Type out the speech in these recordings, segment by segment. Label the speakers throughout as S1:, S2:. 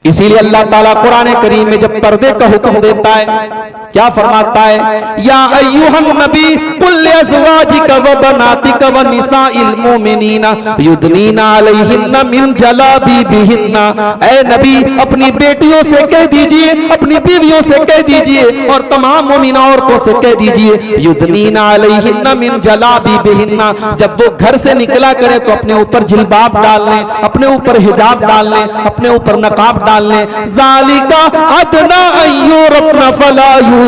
S1: इसीलिए अल्लाह ताला कुरान करीम में जब पर्दे का हुक्म देता है क्या फरमाता है, या अय्युहन नबी कुल अज़वाजिका व बनातिका व निसाइल मुमिनीना युदनीना अलैहिन्ना मिन जलाबिबिहिन्ना। ऐ नबी अपनी बेटियों से कह दीजिए, अपनी बीवियों से कह दीजिए और तमाम मोमिना औरतों से कह दीजिए युदनीना अलैहिन्ना मिन जलाबिबिहिन्ना। जब वो घर से निकला करे तो अपने ऊपर जिल्बाब डाल लें, अपने ऊपर हिजाब डाल लें, अपने ऊपर नकाब डाल लें। ज़ालिका अदना अय्युरफ़ना फला युज़ैन।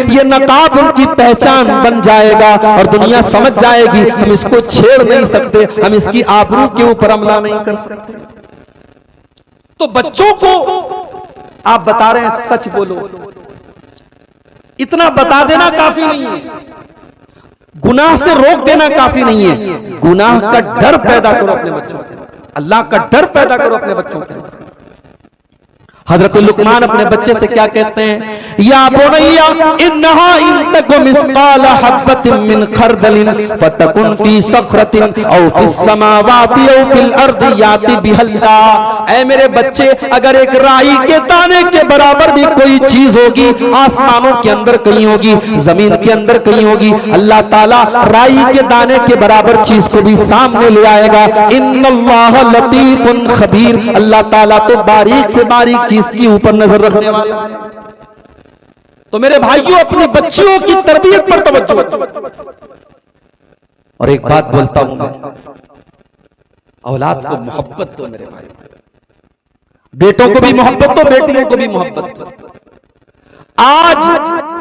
S1: ये नकाब उनकी पहचान बन जाएगा और दुनिया समझ जाएगी हम इसको छेड़ नहीं सकते, हम इसकी आबरू के ऊपर हमला नहीं कर सकते। तो बच्चों को आप बता रहे हैं सच बोलो, इतना बता देना काफी नहीं है, गुनाह से रोक देना काफी नहीं है, गुनाह का डर पैदा करो अपने बच्चों के अंदर, अल्लाह का डर पैदा करो अपने बच्चों के अंदर। हजरत लुकमान अपने बच्चे से क्या कहते हैं, या बुनैया इन्नहा इन तकु मिस्काल हब्बतिन मिन खरदलिन फतकुन फी सखरतिन औ फिस समावाति औ फिल अर्दि याति बिहल्लाह। ऐ मेरे बच्चे, अगर एक राई के दाने के बराबर भी कोई चीज होगी, आसमानों के अंदर कहीं होगी, जमीन के अंदर कहीं होगी, अल्लाह ताला राई के दाने के बराबर चीज को भी सामने ले आएगा। इन्नल्लाह लतीफुन खबीर। अल्लाह ताला तो बारीक से बारीक इसके ऊपर नजर रखने वाला है। तो मेरे भाइयों, अपनी बच्चियों की तरबियत पर तवज्जो। और एक बात बोलता हूं मैं, औलाद को मोहब्बत दो मेरे भाई, बेटों को भी मोहब्बत दो, बेटियों को भी मोहब्बत दो। आज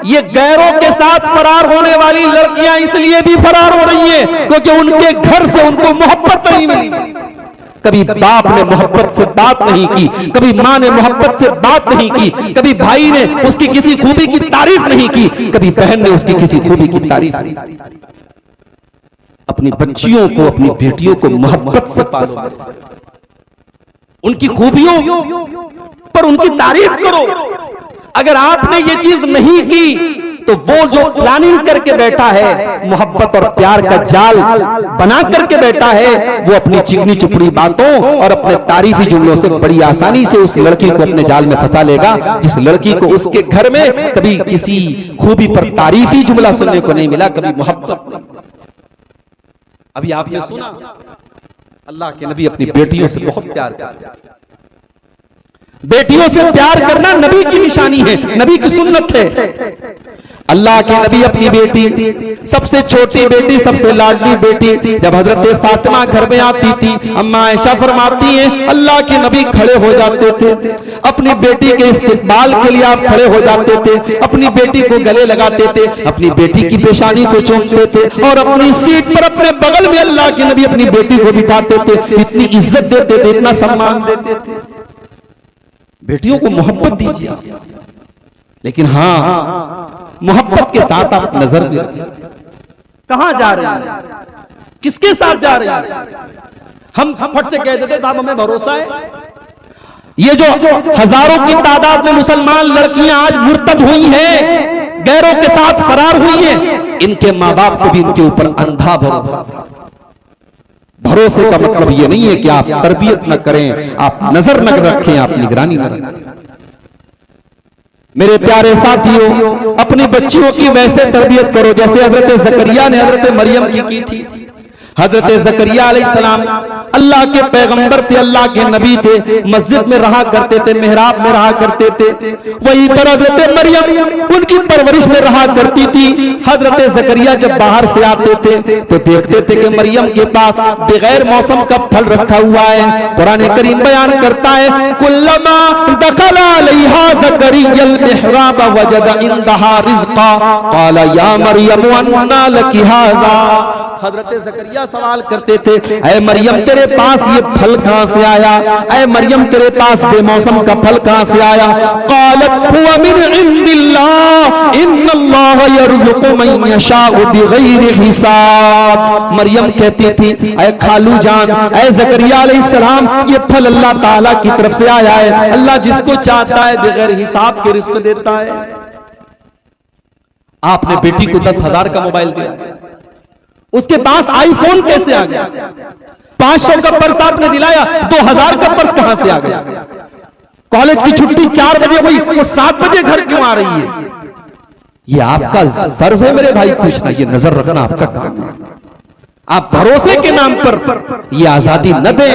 S1: ये गैरों के साथ फरार होने वाली लड़कियां इसलिए भी फरार हो रही हैं क्योंकि उनके घर से उनको मोहब्बत नहीं मिली। कभी बाप ने मोहब्बत से बात नहीं की, कभी मां ने मोहब्बत से बात नहीं की, कभी भाई ने उसकी किसी खूबी की तारीफ नहीं की, कभी बहन ने उसकी किसी खूबी की तारीफ नहीं की। अपनी बच्चियों को, अपनी बेटियों को मोहब्बत से पालो, उनकी खूबियों पर उनकी तारीफ करो। अगर आपने ये चीज नहीं की तो वो जो प्लानिंग करके बैठा है, मोहब्बत और प्यार का जाल बना करके बैठा है, वो अपनी चिकनी चुपड़ी बातों और अपने तारीफी जुमलों से बड़ी आसानी से उस लड़की को अपने जाल में फंसा लेगा, जिस लड़की को उसके घर में कभी किसी खूबी पर तारीफी जुमला सुनने को नहीं मिला, कभी मोहब्बत नहीं। अभी आपने सुना अल्लाह के नबी अपनी बेटियों से बहुत प्यार करते हैं। बेटियों से प्यार करना नबी की निशानी है, नबी की सुन्नत है। अल्लाह के नबी अपनी बेटी, सबसे छोटी बेटी, सबसे लाडली बेटी, जब हजरत फातिमा घर में आती थी, अम्मा आयशा फरमाती हैं अल्लाह के नबी खड़े हो जाते थे, अपनी बेटी के इस्तेकबाल के लिए आप खड़े हो जाते थे, अपनी बेटी को गले लगाते थे, अपनी बेटी की पेशानी को चूमते थे और अपनी सीट पर अपने बगल में अल्लाह के नबी अपनी बेटी को बिठाते थे। इतनी इज्जत देते थे, इतना सम्मान देते थे। बेटियों को मोहब्बत दीजिए, लेकिन हाँ, मोहब्बत के साथ आप नजर भी रखिए। कहां जा रहे हैं, किसके साथ जा रहे हैं? हम फट से कह देते साहब हमें भरोसा है। ये जो हजारों की तादाद में मुसलमान लड़कियां आज मुर्तद हुई हैं, गैरों के साथ फरार हुई हैं, इनके माँ बाप को भी इनके ऊपर अंधा भरोसा था। भरोसे का मतलब ये नहीं है कि आप तरबियत न करें, आप नजर न रखें, आप निगरानी न रखें। मेरे प्यारे साथियों, अपनी बच्चियों की वैसे तरबियत करो जैसे हजरत ज़करिया ने हजरत मरियम की थी। हजरत ज़करिया अलैहिस्सलाम अल्लाह के पैगंबर थे, अल्लाह के नबी थे, मस्जिद में रहा करते थे, मेहराब में रहा करते थे। वहीं पर हजरत मरियम उनकी परवरिश में रहा करती थी। हजरत ज़करिया जब बाहर से आते थे तो देखते थे कि मरियम के पास बगैर मौसम का फल रखा हुआ है। कुरान करीम बयान करता है, कुल्लमा दखला अलैहा ज़करियल मिहराब वजद इंदहा रिज़्क़ा क़ाला या मरियम अन्ना लकी हाज़ा। हजरत ज़करिया सवाल करते थे, ऐ मरियम तेरे पास ये फल कहां से आया? ऐ मरियम तेरे पास बेमौसम का फल कहां से आया? क़ालत हुवा मिन इंदिल्लाह इन्नल्लाह यर्ज़ुक़ु मन यशाउ बिग़ैरि हिसाब। मरियम कहती थी, ऐ खालू जान, ऐ ज़करिया अलैहिस्सलाम, ये फल अल्लाह ताला की तरफ से आया है, अल्लाह जिसको चाहता है बगैर हिसाब के रिज़्क़ देता है। आपने बेटी को 10,000 का मोबाइल दिया, उसके पास आईफोन कैसे आ गया? 500 का पर्स आपने दिलाया, 2000 का पर्स कहां से आ गया? कॉलेज की छुट्टी 4 बजे हुई, वो 7 बजे घर क्यों आ रही है? ये आपका फर्ज है मेरे भाई पूछना, ये नजर रखना आपका काम है। आप भरोसे के नाम पर ये आजादी न दें।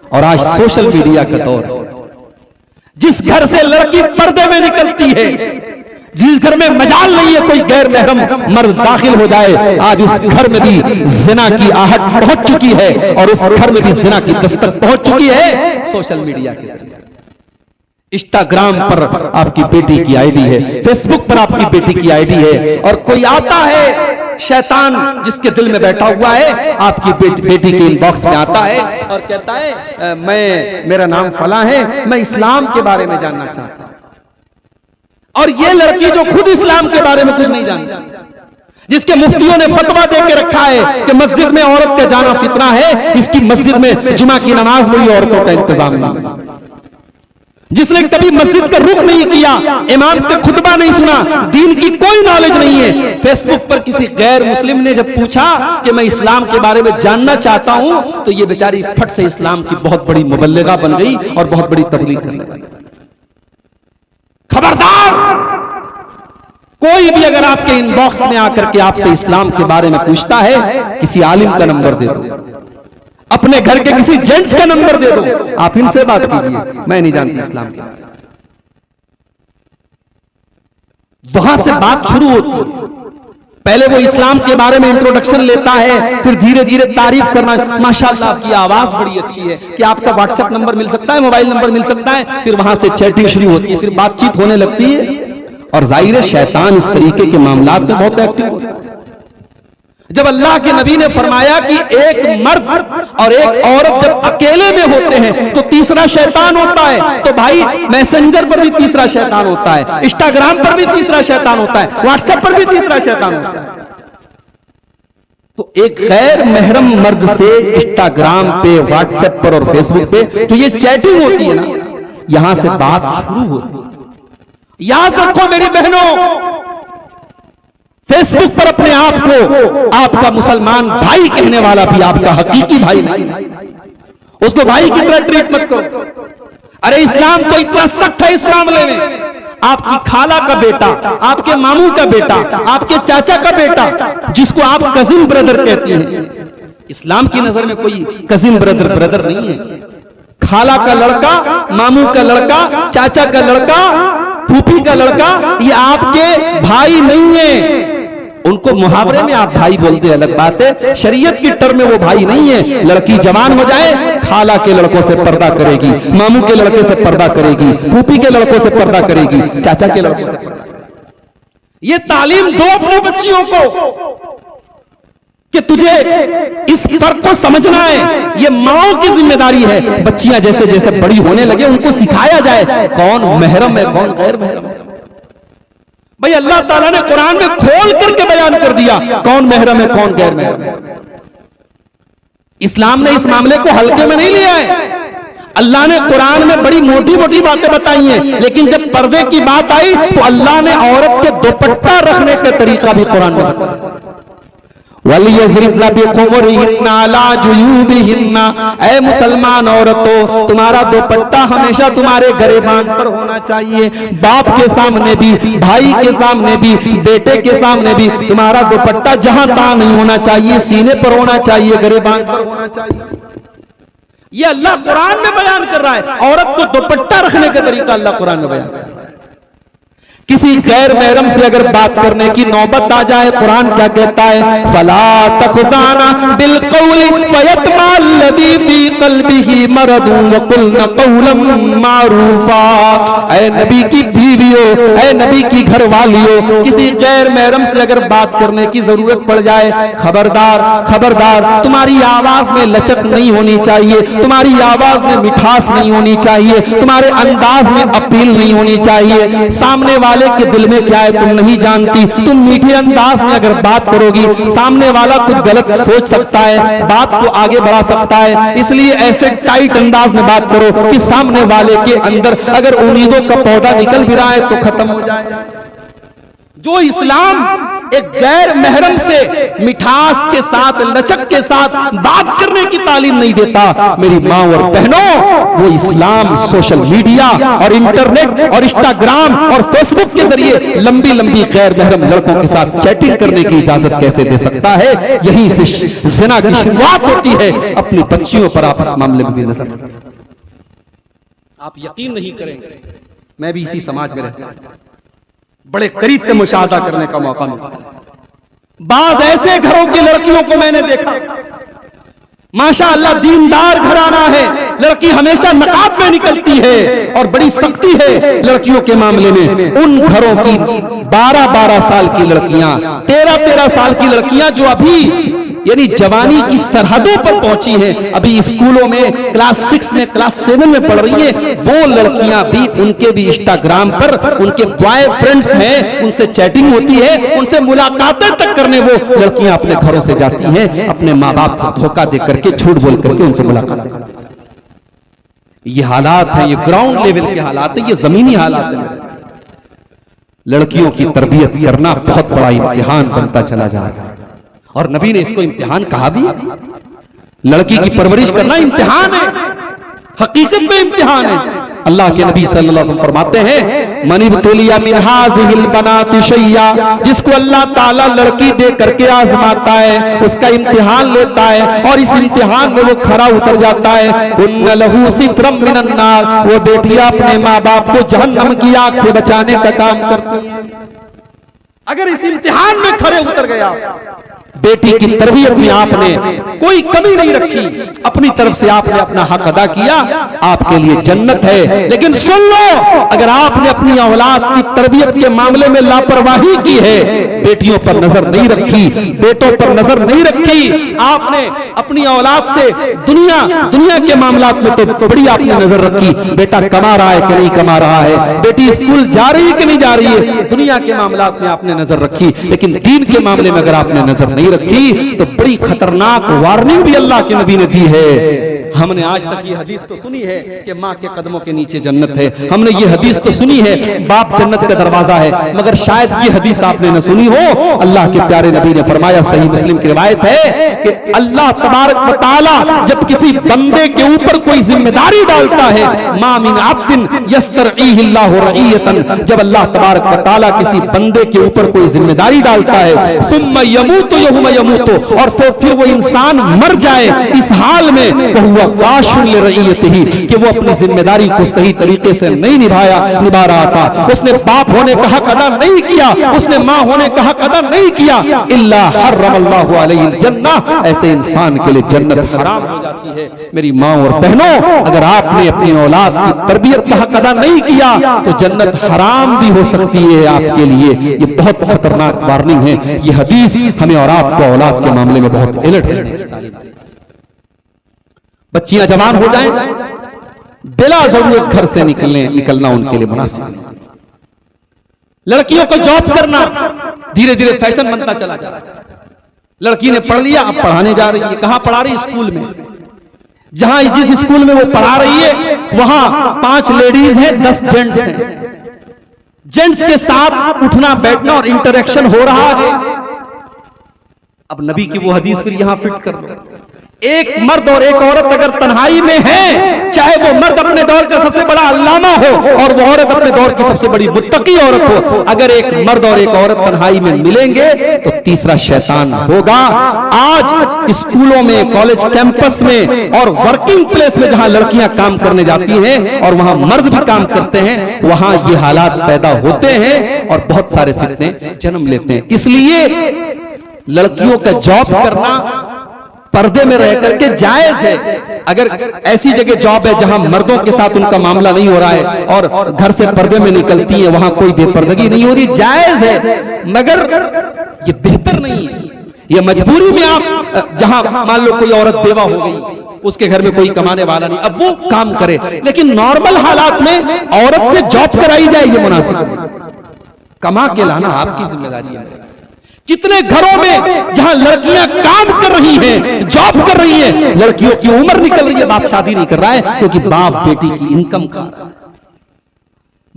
S1: और आज सोशल मीडिया का दौर है। जिस घर से लड़की पर्दे में निकलती है, जिस घर में मजाल नहीं है कोई गैर महरम मर्द दाखिल हो जाए, आज उस घर में भी जिना की आहट पहुंच चुकी है और उस घर में भी जिना की दस्तक पहुंच चुकी है सोशल मीडिया के जरिए। इंस्टाग्राम पर आपकी बेटी की आईडी है, फेसबुक पर आपकी बेटी की आईडी है, और कोई आता है शैतान जिसके दिल में बैठा हुआ है, आपकी बेटी के इनबॉक्स में आता है और कहता है मेरा नाम फला है, मैं इस्लाम के बारे में जानना चाहता हूं। और ये लड़की जो खुद इस्लाम के बारे में कुछ नहीं जानती, जिसके मुफ्तियों ने फतवा दे के रखा है कि मस्जिद में औरत का जाना फितना है, इसकी मस्जिद में जुमा की नमाज में भी औरतों का इंतजाम नहीं, जिसने कभी मस्जिद का रुख नहीं किया, इमाम का खुतबा नहीं सुना, दीन की कोई नॉलेज नहीं है। फेसबुक पर किसी गैर मुस्लिम ने जब पूछा कि मैं इस्लाम के बारे में जानना चाहता हूं, तो ये बेचारी फट से इस्लाम की बहुत बड़ी मुबल्लिगा बन गई और बहुत बड़ी तबलीग करने लगी। खबरदार, कोई भी अगर आपके इनबॉक्स में आकर के आपसे इस्लाम के बारे में पूछता है, किसी आलिम का नंबर दे दो, अपने घर के किसी जेंट्स का नंबर दे दो, आप इनसे बात कीजिए, मैं नहीं जानती इस्लाम के। वहां से बात शुरू होती है। पहले वो इस्लाम के बारे में इंट्रोडक्शन लेता है, फिर धीरे धीरे तारीफ करना, माशाअल्लाह आपकी आवाज बड़ी अच्छी है, कि आपका व्हाट्सएप नंबर मिल सकता है, मोबाइल नंबर मिल सकता है। फिर वहां से चैटिंग शुरू होती है, फिर बातचीत होने लगती है। और जाहिर है शैतान इस तरीके के मामलात में बहुत एक्टिव होता है। जब अल्लाह के नबी ने फरमाया कि एक मर्द और एक औरत जब अकेले में होते हैं तो तीसरा शैतान होता है, तो भाई मैसेंजर पर भी तीसरा शैतान होता है, इंस्टाग्राम पर भी तीसरा शैतान होता है, व्हाट्सएप पर भी तीसरा शैतान होता है। तो एक गैर महरम मर्द से इंस्टाग्राम पे, व्हाट्सएप पर और फेसबुक पे तो ये चैटिंग होती है ना, यहां से बात शुरू होती है। याद रखो मेरी बहनों, फेसबुक पर अपने आप को आपका मुसलमान भाई कहने वाला भी आपका हकीकी भाई नहीं, उसको भाई की तरह ट्रीट मत करो। अरे इस्लाम तो इतना सख्त है इस मामले में, आपकी खाला का बेटा, आपके मामू का बेटा, आपके चाचा का बेटा, जिसको आप कजिन ब्रदर कहती हैं, इस्लाम की नजर में कोई कजिन ब्रदर नहीं है। खाला का लड़का, मामू का लड़का, चाचा का लड़का, फूफी का लड़का, ये आपके भाई नहीं है। उनको मुहावरे में आप भाई बोलते, अलग बात है, शरीयत की टर्म में वो भाई नहीं है। लड़की जवान हो जाए, खाला के लड़कों से पर्दा करेगी, मामू के लड़के से पर्दा करेगी, फूफी के लड़कों से पर्दा करेगी, चाचा के लड़कों से पर्दा करेगी। ये तालीम दो अपने बच्चियों को कि तुझे इस फर्क को समझना है, ये माओ की जिम्मेदारी है। बच्चियां जैसे जैसे बड़ी होने लगे उनको सिखाया जाए कौन महरम है, कौन गैर महरम है। भाई अल्लाह ताला ने कुरान में खोल करके बयान कर दिया कौन महरम है, कौन गैर महरम है। इस्लाम ने इस मामले को हल्के में नहीं लिया है। अल्लाह ने कुरान में बड़ी मोटी मोटी बातें बताई हैं, लेकिन जब पर्दे की बात आई तो अल्लाह ने औरत के दुपट्टा रखने का तरीका भी कुरान में बताया। ऐ मुसलमान औरतों, तुम्हारा दुपट्टा हमेशा तुम्हारे गरेबान पर होना चाहिए। बाप के सामने भी, भाई के सामने भी, बेटे के सामने भी तुम्हारा दुपट्टा जहां तहां नहीं होना चाहिए, सीने पर होना चाहिए, गरेबान पर होना चाहिए। ये अल्लाह कुरान में बयान कर रहा है। औरत को दुपट्टा रखने का तरीका अल्लाह कुरान में बयान कर रहा है। किसी गैर महरम से अगर बात करने की नौबत आ जाए, कुरान क्या कहता है, फला तखदाना बिल कौली फयतमाल्लदी फी कल्बिही मरदुन व कुलना कौलन मारूफा। ऐ नबी की बीवियों, ऐ नबी की घरवालियों, किसी गैर महरम से अगर बात करने की जरूरत पड़ जाए, खबरदार खबरदार, तुम्हारी आवाज में लचक नहीं होनी चाहिए, तुम्हारी आवाज में मिठास नहीं होनी चाहिए, तुम्हारे अंदाज में अपील नहीं होनी चाहिए। सामने वाले के दिल में क्या है तुम नहीं जानती। तुम मीठे अंदाज में अगर बात करोगी, सामने वाला कुछ गलत सोच सकता है, बात को आगे बढ़ा सकता है। इसलिए ऐसे टाइट अंदाज में बात करो कि सामने वाले के अंदर अगर उम्मीदों का पौधा निकल भी रहा है तो खत्म हो जाए। जो इस्लाम एक गैर महरम से मिठास के साथ, लचक के साथ बात करने की तालीम नहीं देता, मेरी माँ और बहनों, वो इस्लाम सोशल मीडिया और इंटरनेट और इंस्टाग्राम और फेसबुक के जरिए लंबी लंबी गैर महरम लड़कों के साथ चैटिंग करने की इजाजत कैसे दे सकता है? यहीं से ज़िना की शुरुआत होती है। अपनी बच्चियों पर आप इस मामले में भी नजर, आप यकीन नहीं करेंगे, मैं भी इसी समाज में रहता हूं, बड़े करीब से मुशाहदा करने का मौका मिला। बाज ऐसे घरों की लड़कियों को मैंने देखा, माशाअल्लाह दीनदार घराना है, लड़की हमेशा नकाब में निकलती है और बड़ी सख्ती है लड़कियों के मामले में। उन घरों की 12-12 साल की लड़कियां, 13-13 साल की लड़कियां जो अभी यानी जवानी की सरहदों पर पहुंची हैं, अभी स्कूलों में क्लास 6 में, क्लास 7 में पढ़ रही हैं, वो लड़कियां भी, उनके भी इंस्टाग्राम पर उनके बॉयफ्रेंड्स हैं, उनसे चैटिंग होती है, उनसे मुलाकातें तक करने वो लड़कियां अपने घरों से जाती हैं, अपने माँ बाप को धोखा दे करके, झूठ बोल करके उनसे मुलाकातें करती हैं। ये हालात है, ये ग्राउंड लेवल के हालात है, ये जमीनी हालात है। लड़कियों की तरबियत करना बहुत बड़ा इम्तिहान बनता चला जा रहा है और नबी ने इसको इम्तिहान कहा भी। लड़की की परवरिश करना इम्तिहान है, हकीकत में इम्तिहान है। अल्लाह के नबी सल्लल्लाहु अलैहि वसल्लम फरमाते हैं, मनिबतुलिया मिन हाज़िहिल बनाति शैया, जिसको अल्लाह ताला लड़की दे करके आजमाता है, उसका इम्तिहान लेता है और इस इम्तिहान में वो खरा उतर जाता है, उन्ना लहू सित्रम मिनन नार, वो बेटियां अपने माँ बाप को जहन्नम की आग से बचाने का काम करती है। अगर इस इम्तिहान में खरे उतर गया, बेटी की तरबियत में आपने कोई कमी नहीं रखी, अपनी तरफ से आपने अपना हक अदा किया, आपके लिए जन्नत है। लेकिन सुन लो, अगर आपने अपनी औलाद की तरबियत के मामले में लापरवाही की है, बेटियों पर नजर नहीं रखी, बेटों पर नजर नहीं रखी, आपने अपनी औलाद से दुनिया के मामलात में तो बड़ी आपने नजर रखी, बेटा कमा रहा है कि नहीं कमा रहा है, बेटी स्कूल जा रही है कि नहीं जा रही है, दुनिया के मामलात में आपने नजर रखी, लेकिन दीन के मामले में अगर आपने नजर नहीं रखी तो बड़ी खतरनाक वार्निंग भी अल्लाह के नबी ने दी है। हमने आज तक ये हदीस तो सुनी है कि माँ के कदमों के नीचे जन्नत है, हमने ये हदीस तो सुनी है बाप जन्नत का दरवाजा है, मगर शायद ये हदीस आपने न सुनी हो। अल्लाह के प्यारे नबी ने फरमाया, सही मुस्लिम की रिवायत है कि अल्लाह तबारक व तआला जब किसी बंदे के ऊपर कोई जिम्मेदारी डालता है, मा मिन अब्दिन यस्तरईहिल्लाहु रईयतन, जब अल्लाह तबारक व तआला किसी बंदे के ऊपर कोई जिम्मेदारी डालता है, सुम्मा यमूतु यौमा यमूतु, और फिर वो इंसान मर जाए इस हाल में कि वो अपनी जिम्मेदारी को सही तरीके से नहीं निभा रहा था, उसने बाप होने का हक अदा नहीं किया, उसने माँ होने का हक अदा नहीं किया, इल्ला हर्रमल्लाहु अलैहिल जन्नह, ऐसे इंसान के लिए जन्नत हराम हो जाती है। मेरी माँ और बहनों, अगर आपने अपनी औलाद की तरबियत का हक अदा नहीं किया तो जन्नत हराम भी हो सकती है आपके लिए। ये बहुत खतरनाक वार्निंग है। ये हदीस हमें और आपको औलाद के मामले में बहुत अलर्ट रहने की तालीम देती है। बच्चियां जवान हो जाएं, बिला जरूरत घर से निकलना उनके लिए मुनासिब नहीं। लड़कियों को जॉब करना धीरे धीरे फैशन बनता चला जा रहा है। लड़की ने पढ़ लिया, अब पढ़ाने जा रही है। कहां पढ़ा रही? स्कूल में। जहां जिस स्कूल में वो पढ़ा रही है वहां 5 लेडीज हैं, 10 जेंट्स हैं। जेंट्स के साथ उठना बैठना और इंटरेक्शन हो रहा है। अब नबी की वो हदीस फिर यहां फिट कर दो, एक मर्द और एक औरत अगर तन्हाई में है, चाहे वो मर्द अपने दौर का सबसे बड़ा अल्लामा हो और वो औरत अपने दौर की सबसे बड़ी मुत्तकी औरत हो, अगर एक मर्द और एक औरत तन्हाई में मिलेंगे तो तीसरा शैतान होगा। आज स्कूलों में, कॉलेज कैंपस में और वर्किंग प्लेस में जहां लड़कियां काम करने जाती हैं और वहां मर्द भी काम करते हैं, वहां ये हालात पैदा होते हैं और बहुत सारे फितने जन्म लेते हैं। इसलिए लड़कियों का जॉब करना पर्दे में रह करके जायज है। अगर ऐसी जगह जॉब है जहां मर्दों के साथ उनका मामला नहीं हो रहा है और घर से पर्दे में निकलती है, वहां कोई बेपर्दगी नहीं हो रही, जायज है, मगर ये बेहतर नहीं है। ये मजबूरी में आप, जहां मान लो कोई औरत बेवा हो गई, उसके घर में कोई कमाने वाला नहीं, अब वो काम करे, लेकिन नॉर्मल हालात में औरत से जॉब कराई जाए, ये मुनासिब है। कमा के लाना आपकी जिम्मेदारी है। कितने घरों में जहां लड़कियां काम कर रही हैं, जॉब कर रही हैं, लड़कियों की उम्र निकल रही है, बाप शादी नहीं कर रहा है क्योंकि बाप बेटी की इनकम खा रहा है।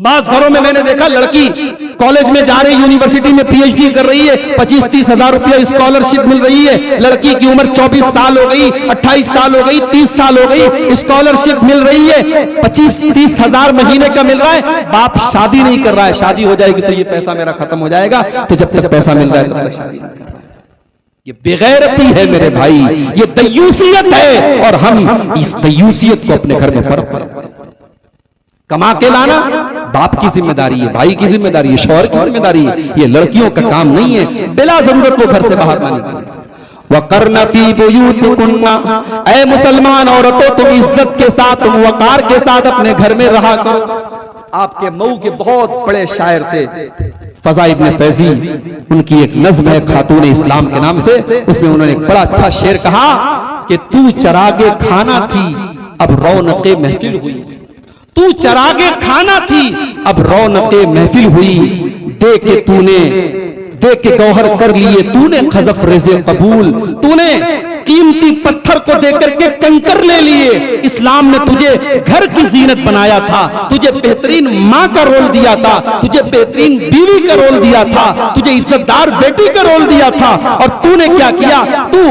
S1: बास घरों में मैंने देखा लड़की कॉलेज में जा रही, यूनिवर्सिटी में पीएचडी कर रही है, 25-30 हजार रुपया स्कॉलरशिप मिल रही है। लड़की की उम्र 24 साल हो गई, 28 साल हो गई, 30 साल हो गई, स्कॉलरशिप मिल रही है, 25-30 हजार महीने का मिल रहा है। बाप शादी नहीं कर रहा है, शादी हो जाएगी तो ये पैसा मेरा खत्म हो जाएगा, तो जब तक पैसा मिल रहा है तब तक शादी नहीं कर रहा है। ये बेगैरती है मेरे भाई, ये दयूसियत है, और हम इस दयूसियत को अपने घर में फर्क कमा के लाना बाप की जिम्मेदारी है, भाई की जिम्मेदारी है, शौहर की जिम्मेदारी है। ये लड़कियों का काम नहीं है बिला जरूरत वो घर से बाहर ना निकले। वक़र्न फी बुयूतिकुन्ना, ऐ मुसलमान औरतों तुम इज्जत के साथ, तुम वकार के साथ अपने घर में रहा करो। आपके मऊ के बहुत बड़े शायर थे फज़ा इब्न फैजी, उनकी एक नज़्म है खातून इस्लाम के नाम से, उसमें उन्होंने एक बड़ा अच्छा शेर कहा कि तू चरागे खाना थी अब रौनक़े महफिल हुई, तू चरागे खाना थी अब रौनक़े महफिल हुई, दे के गौहर कर लिए तूने खज़फ रेज़े कबूल, तूने कीमती पत्थर को देकर के कंकर ले लिए। इस्लाम ने तुझे घर की जीनत बनाया था, तुझे बेहतरीन माँ का रोल दिया था, तुझे बेहतरीन बीवी का रोल दिया था, तुझे इज्जतदार बेटी का रोल दिया था, और तूने क्या किया? तू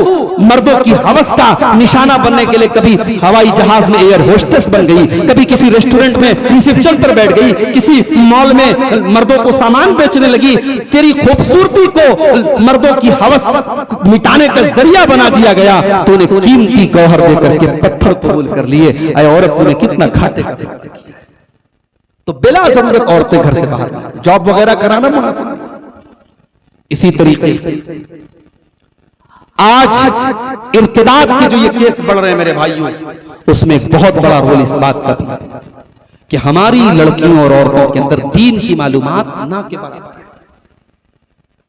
S1: मर्दों की हवस का निशाना बनने के लिए कभी हवाई जहाज में एयर होस्टेस बन गई, कभी किसी रेस्टोरेंट में रिसेप्शन पर बैठ गई, किसी मॉल में मर्दों को सामान बेचने लगी। तेरी खूबसूरती को मर्दों की हवस मिटाने का जरिया बना दिया गया, तूने कीमती गौहर देकर के पत्थर कबूल कर लिए। ऐ औरत तूने कितना घाटे का सामना किया। तो बिला जरूरत औरतें घर से बाहर, जॉब वगैरह कराना मुनासिब। इसी तरीके से आज इर्तिदाद के जो ये केस बढ़ रहे हैं मेरे भाइयों, उसमें एक बहुत बड़ा रोल इस बात का कि हमारी लड़कियों और औरतों के अंदर दीन की मालूमात ना के बराबर है।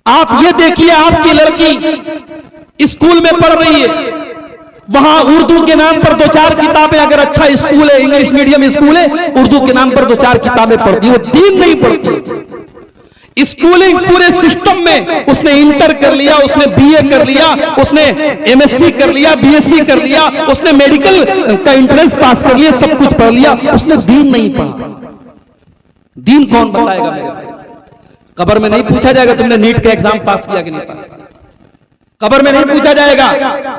S1: आप ये देखिए, आपकी लड़की स्कूल में पढ़ रही है, वहां उर्दू के नाम पर 2-4 किताबें, अगर अच्छा स्कूल है, इंग्लिश मीडियम स्कूल है, उर्दू के नाम पर 2-4 किताबें पढ़ती है, वो दीन नहीं पढ़ती। स्कूलिंग पूरे सिस्टम में उसने इंटर कर लिया, उसने बीए कर लिया, उसने एमएससी कर लिया, बीएससी कर लिया, उसने मेडिकल का एंट्रेंस पास कर लिया, सब कुछ पढ़ लिया, उसने दीन नहीं पढ़ा। दीन कौन बताएगा मेरे भाई? कब्र में नहीं पूछा जाएगा तुमने नीट का एग्जाम पास किया कि नहीं पास किया। कब्र में नहीं पूछा जाएगा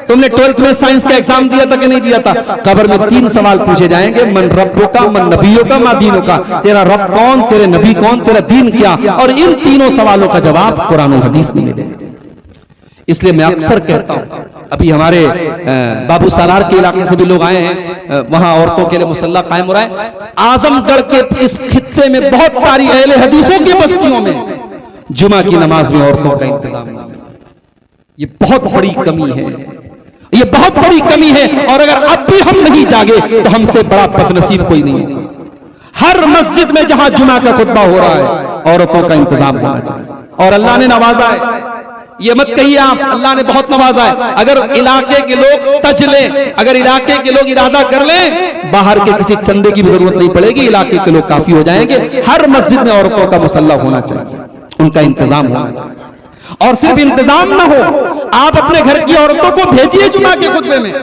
S1: तुमने 12th में साइंस का एग्जाम दिया था कि नहीं दिया था। कब्र में 3 सवाल पूछे जाएंगे, मन रब्बो का, मन नबियों का, मा दीनों का। तेरा रब कौन, तेरे नबी कौन, तेरा दीन क्या? और इन तीनों सवालों का जवाब कुरान और हदीस में मिलेगा। इसलिए मैं अक्सर कहता हूं, अभी हमारे बाबू सालार के इलाके से भी लोग आए हैं, वहां औरतों के लिए मुसल्ला कायम हो रहा है। आजमगढ़ के इस खित्ते में बहुत सारी अहले हदीसों की बस्तियों में जुमा की नमाज में औरतों का इंतजाम नहीं। ये बहुत बड़ी कमी है, ये बहुत बड़ी कमी है। और अगर अब भी हम नहीं जागे तो हमसे बड़ा बदनसीब कोई नहीं है। हर मस्जिद में जहां जुमा का खुतबा हो रहा है, औरतों का इंतजाम होना चाहिए। और अल्लाह ने नवाजा है, ये मत कहिए आप, अल्लाह ने बहुत नवाजा है। अगर इलाके के लोग तज लें, अगर इलाके के लोग इरादा कर लें, बाहर के किसी चंदे की भी जरूरत नहीं पड़ेगी, इलाके के लोग काफी हो जाएंगे। हर मस्जिद में औरतों का मुसल्ला होना चाहिए, उनका इंतजाम होना चाहिए। और सिर्फ इंतजाम ना हो, आप अपने घर की औरतों को भेजिए जुमा के खुतबे में।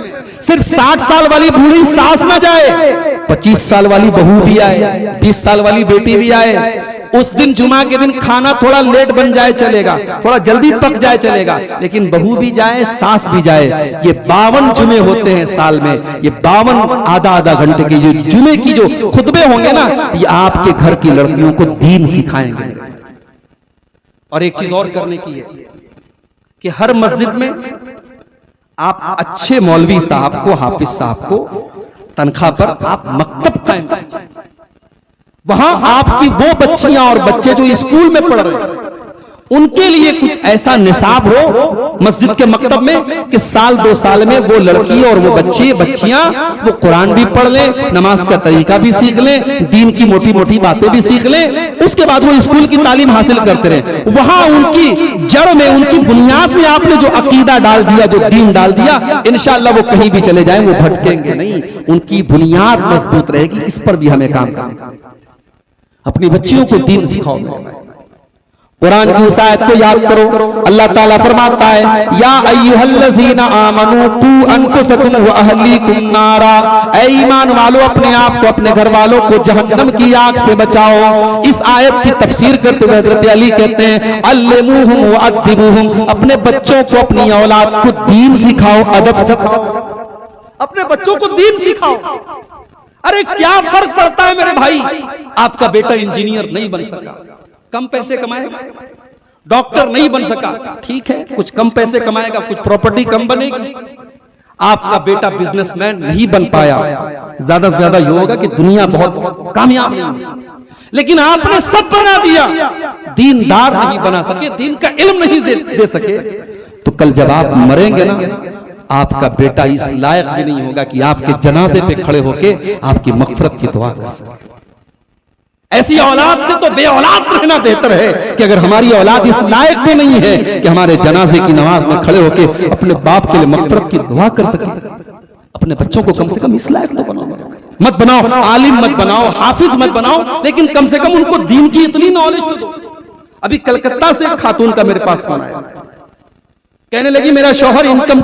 S1: सिर्फ 60 साल वाली बूढ़ी सास ना जाए, 25 साल वाली बहू भी आए, 20 साल वाली बेटी भी आए। उस दिन जुमा के दिन खाना थोड़ा लेट बन जाए चलेगा, थोड़ा जल्दी पक जाए चलेगा, लेकिन बहू भी जाए, सास भी जाए। ये 52 जुमे होते हैं साल में, ये 52 आधा घंटे के जो जुमे की जो खुतबे होंगे ना, ये आपके घर की लड़कियों को दीन सिखाएंगे। और एक चीज और करने की है कि हर मस्जिद में आप अच्छे मौलवी साहब को, हाफिज साहब को तनख्वाह पर आप मकतब कायम कीजिए। वहां आपकी वो बच्चियां और बच्चे जो स्कूल में पढ़ रहे हैं, उनके लिए कुछ ऐसा निसाब हो मस्जिद के मकतब में कि साल 2 साल में वो लड़की और वो बच्चियां वो कुरान भी पढ़ लें, नमाज का तरीका भी सीख लें, दीन की मोटी मोटी बातें भी सीख लें, उसके बाद वो स्कूल की तालीम हासिल करते रहे। वहां उनकी जड़ में, उनकी बुनियाद में आपने जो अकीदा डाल दिया, जो दीन डाल दिया, इंशाअल्लाह वो कहीं भी चले जाएं, वो भटकेंगे नहीं। उनकी बुनियाद मजबूत रहेगी। इस पर भी हमें काम करना है। अपनी बच्चियों को दीन सिखाओ। कुरान की उस आयत को याद करो। अल्लाह ताला फरमाता है या अय्युहल्लज़ीना आमनू कू अनफुसकुम व अहलीकुम नारा, ऐ ईमान वालों अपने आप को अपने घर वालों को जहन्नम की आग से बचाओ। इस आयत की तफसीर करते हुए हज़रत अली कहते हैं अल्लिमूहुम व अद्दिबूहुम, अपने बच्चों को अपनी औलाद को दीन सिखाओ, अदब सिखाओ,
S2: अपने बच्चों को दीन सिखाओ। अरे क्या फर्क पड़ता है मेरे भाई, आपका बेटा इंजीनियर नहीं बन सका, कम पैसे कमाएगा, डॉक्टर नहीं बन सका, ठीक है कुछ कम पैसे कमाएगा, कुछ प्रॉपर्टी कम बनेगी। आपका बेटा बिजनेसमैन नहीं बन पाया, ज्यादा से ज्यादा ये होगा कि दुनिया बहुत कामयाब नहीं हुई, लेकिन आपने सब बना दिया, दीनदार नहीं बना सके, दीन का इल्म नहीं दे सके,
S1: तो कल जब आप मरेंगे ना, आपका बेटा इस लायक भी नहीं होगा कि आपके जनाजे पे खड़े होके आपकी मगफरत की दुआ कर सके।
S2: ऐसी औलाद से तो बे औलाद रहना बेहतर है
S1: कि अगर हमारी औलाद इस लायक भी नहीं है कि हमारे जनाजे की नमाज में खड़े होके अपने बाप के लिए मगफरत की दुआ कर सके, अपने बच्चों को कम से कम इस लायक तो बनाओ। मत बनाओ आलिम, मत बनाओ हाफिज, मत बनाओ, लेकिन कम से कम उनको दीन की इतनी नॉलेज तो दो। अभी कलकत्ता से एक खातून का मेरे पास फोन आया, कहने लगी मेरा शौहर इनकम